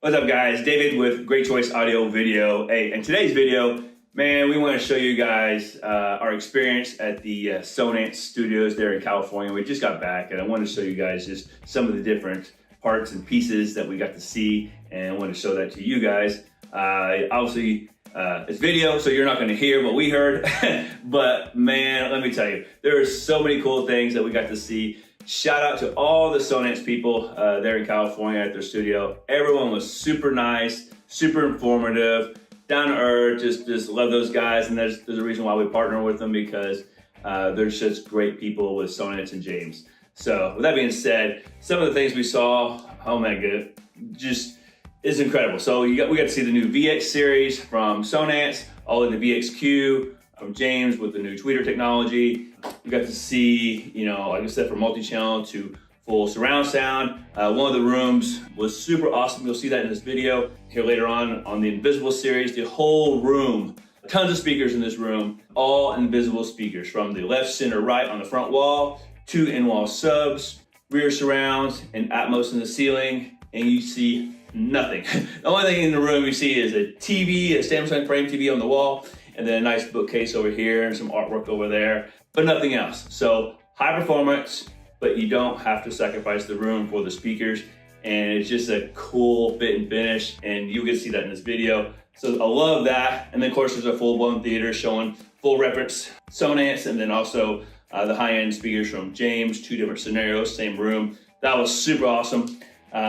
What's up, guys? David with Great Choice Audio Video. Hey, in today's video, man, we want to show you guys our experience at the Sonance studios there in California. We just got back, and I want to show you guys just some of the different parts and pieces that we got to see, and I want to show that to you guys. Obviously, it's video, so you're not going to hear what we heard, but man, let me tell you, there are so many cool things that we got to see. Shout out to all the Sonance people there in California at their studio. Everyone was super nice, super informative, down to earth, just love those guys. And there's a reason why we partner with them, because they're just great people with Sonance and James. So with that being said, some of the things we saw, oh my god, just is incredible. So we got to see the new VX series from Sonance, all in the VXQ from James with the new tweeter technology. We got to see, like I said, from multi-channel to full surround sound. One of the rooms was super awesome. You'll see that in this video here later on the Invisible series. The whole room, tons of speakers in this room, all invisible speakers from the left, center, right on the front wall, 2 in-wall subs, rear surrounds, and Atmos in the ceiling, and you see nothing. The only thing in the room you see is a TV, a Samsung frame TV on the wall, and then a nice bookcase over here and some artwork over there, but nothing else. So high performance, but you don't have to sacrifice the room for the speakers, and it's just a cool fit and finish, and you can see that in this video. So I love that. And then of course there's a full-blown theater showing full reference Sonance, and then also the high-end speakers from James, 2 different scenarios, same room. That was super awesome.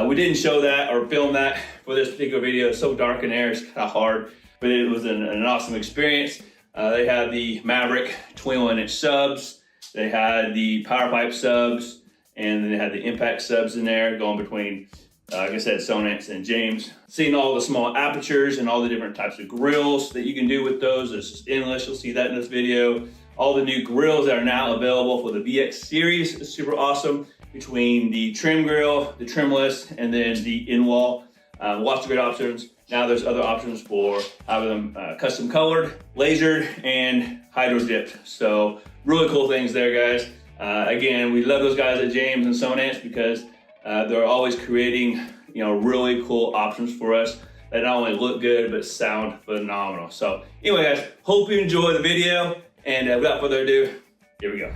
We didn't show that or film that for this particular video. It's so dark in there, it's kind of hard, but it was an awesome experience. They had the Maverick 21-inch subs, they had the power pipe subs, and then they had the impact subs in there going between, like I said, Sonance and James. Seeing all the small apertures and all the different types of grills that you can do with those. It's just endless. You'll see that in this video. All the new grills that are now available for the VX series is super awesome. Between the trim grill, the trimless, and then the in-wall. Lots of great options. Now there's other options for having them custom colored, lasered, and hydro dipped. So really cool things there, guys. Again, we love those guys at James and Sonance because they're always creating, really cool options for us that not only look good but sound phenomenal. So anyway, guys, hope you enjoy the video, and without further ado, here we go.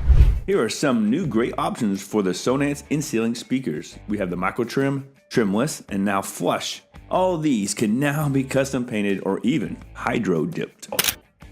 Here are some new great options for the Sonance in-ceiling speakers. We have the micro trim, trimless, and now flush. All these can now be custom painted or even hydro dipped.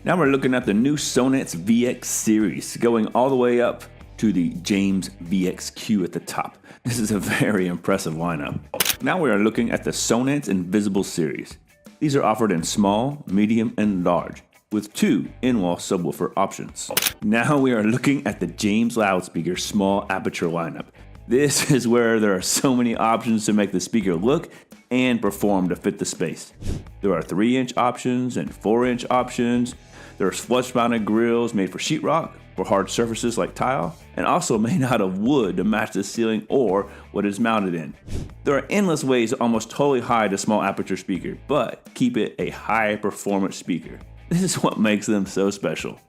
Now we're looking at the new Sonance VX series, going all the way up to the James VXQ at the top. This is a very impressive lineup. Now we are looking at the Sonance Invisible series. These are offered in small, medium, and large, with 2 in-wall subwoofer options. Now we are looking at the James Loudspeaker small aperture lineup. This is where there are so many options to make the speaker look and perform to fit the space. There are 3-inch options and 4-inch options. There's flush-mounted grills made for sheetrock, for hard surfaces like tile, and also made out of wood to match the ceiling or what it's mounted in. There are endless ways to almost totally hide a small aperture speaker, but keep it a high-performance speaker. This is what makes them so special.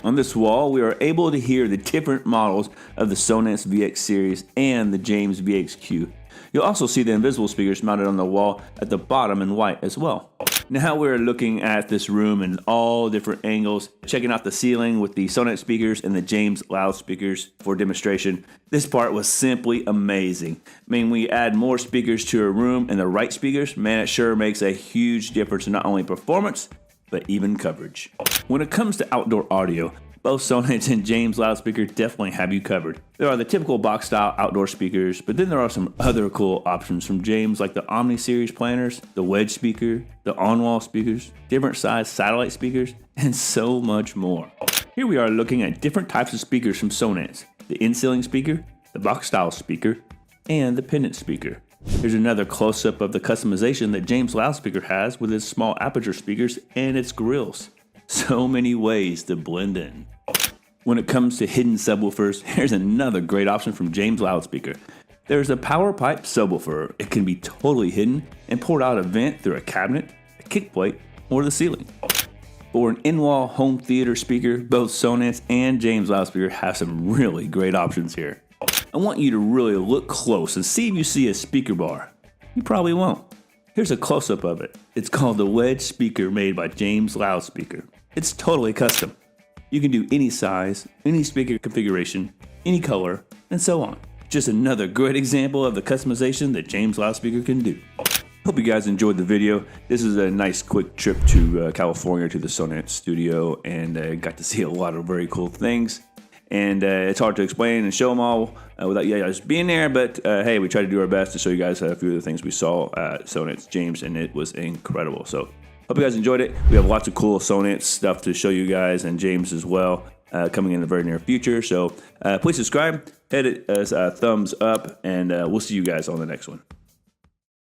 On this wall, we are able to hear the different models of the Sonance VX series and the James VXQ. You'll also see the invisible speakers mounted on the wall at the bottom in white as well. Now we're looking at this room in all different angles, checking out the ceiling with the Sonance speakers and the James loudspeakers for demonstration. This part was simply amazing. I mean, we add more speakers to a room and the right speakers, man, it sure makes a huge difference in not only performance, but even coverage. When it comes to outdoor audio, both Sonance and James loudspeaker definitely have you covered. There are the typical box style outdoor speakers, but then there are some other cool options from James, like the Omni series planners, the wedge speaker, the on-wall speakers, different size satellite speakers, and so much more. Here we are looking at different types of speakers from Sonance: the in-ceiling speaker, the box style speaker, and the pendant speaker. Here's another close-up of the customization that James Loudspeaker has with its small aperture speakers and its grills. So many ways to blend in. When it comes to hidden subwoofers, here's another great option from James Loudspeaker. There's a power pipe subwoofer. It can be totally hidden and poured out a vent through a cabinet, a kick plate, or the ceiling. For an in-wall home theater speaker, both Sonance and James Loudspeaker have some really great options here. I want you to really look close and see if you see a speaker bar. You probably won't. Here's a close-up of it. It's called the wedge speaker made by James Loudspeaker. It's totally custom. You can do any size, any speaker configuration, any color, and so on. Just another great example of the customization that James Loudspeaker can do. Hope you guys enjoyed the video. This is a nice quick trip to California to the Sonance studio, and got to see a lot of very cool things. And it's hard to explain and show them all without you guys being there, but hey, we tried to do our best to show you guys a few of the things we saw at Sonance James, and it was incredible. So hope you guys enjoyed it. We have lots of cool Sonance stuff to show you guys, and James as well, coming in the very near future. So please subscribe, hit it as a thumbs up, and we'll see you guys on the next one.